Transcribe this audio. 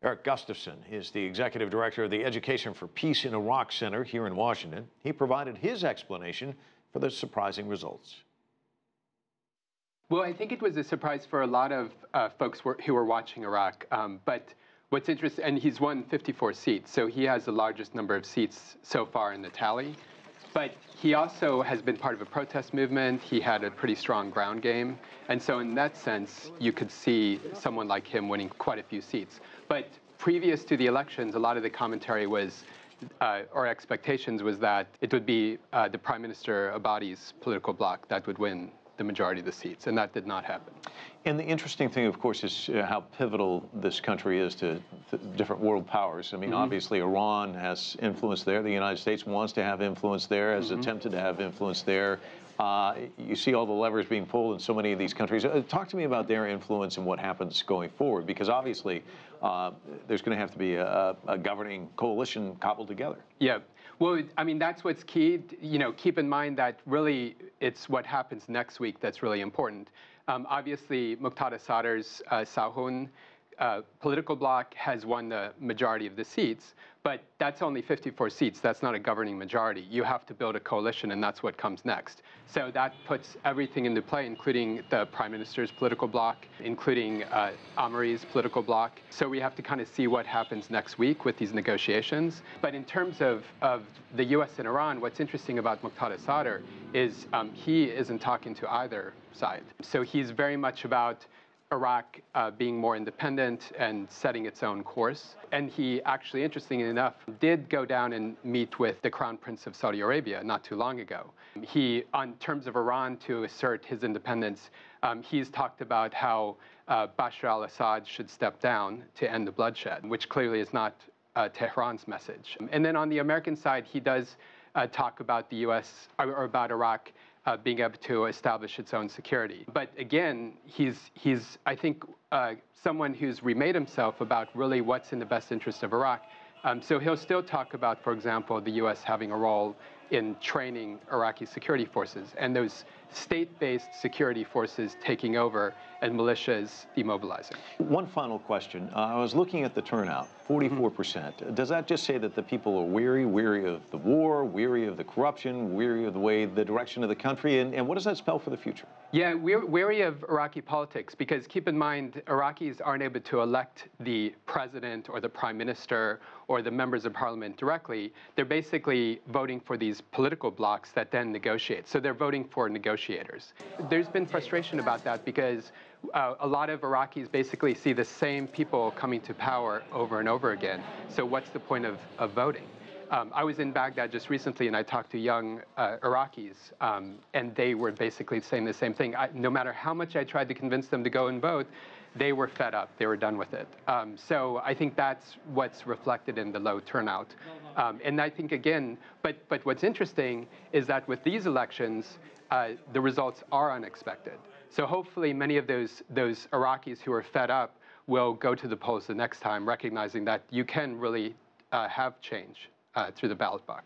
Erik Gustafson is the executive director of the Education for Peace in Iraq Center here in Washington. He provided his explanation for the surprising results. Well, I think it was a surprise for a lot of folks who were watching Iraq. But what's interesting, and he's won 54 seats, so he has the largest number of seats so far in the tally. But he also has been part of a protest movement. He had a pretty strong ground game. And so in that sense, you could see someone like him winning quite a few seats. But previous to the elections, a lot of the commentary was, or expectations was that it would be the Prime Minister Abadi's political bloc that would win the majority of the seats, and that did not happen. And the interesting thing, of course, is how pivotal this country is to different world powers. I mean, obviously, Iran has influence there. The United States wants to have influence there, has attempted to have influence there. You see all the levers being pulled in so many of these countries. Talk to me about their influence and what happens going forward, because obviously there's going to have to be a governing coalition cobbled together. Yeah. Well, I mean, that's what's key. You know, keep in mind that really it's what happens next week that's really important. Obviously, Muqtada Sadr's Sahun political bloc has won the majority of the seats, but that's only 54 seats. That's not a governing majority. You have to build a coalition, and that's what comes next. So that puts everything into play, including the Prime Minister's political bloc, including Amiri's political bloc. So we have to kind of see what happens next week with these negotiations. But in terms of the U.S. and Iran, what's interesting about Muqtada Sadr is he isn't talking to either side. So he's very much about Iraq being more independent and setting its own course. And he actually, interestingly enough, did go down and meet with the Crown Prince of Saudi Arabia not too long ago. He, on terms of Iran to assert his independence, he's talked about how Bashar al-Assad should step down to end the bloodshed, which clearly is not Tehran's message. And then on the American side, he does talk about the U.S. or about Iraq being able to establish its own security. But again, he's I think, someone who's remade himself about really what's in the best interest of Iraq. So he'll still talk about, for example, the U.S. having a role in training Iraqi security forces and those state-based security forces taking over and militias demobilizing. One final question. I was looking at the turnout, 44%. Does that just say that the people are weary of the war, weary of the corruption, weary of the direction of the country? And what does that spell for the future? Yeah, we're wary of Iraqi politics because keep in mind, Iraqis aren't able to elect the president or the prime minister or the members of parliament directly. They're basically voting for these political blocs that then negotiate. So they're voting for negotiators. There's been frustration about that because a lot of Iraqis basically see the same people coming to power over and over again. So what's the point of voting? I was in Baghdad just recently, and I talked to young Iraqis, and they were basically saying the same thing. No matter how much I tried to convince them to go and vote, they were fed up. They were done with it. So I think that's what's reflected in the low turnout. And I think, again, but what's interesting is that with these elections, the results are unexpected. So hopefully many of those Iraqis who are fed up will go to the polls the next time, recognizing that you can really have change through the ballot box.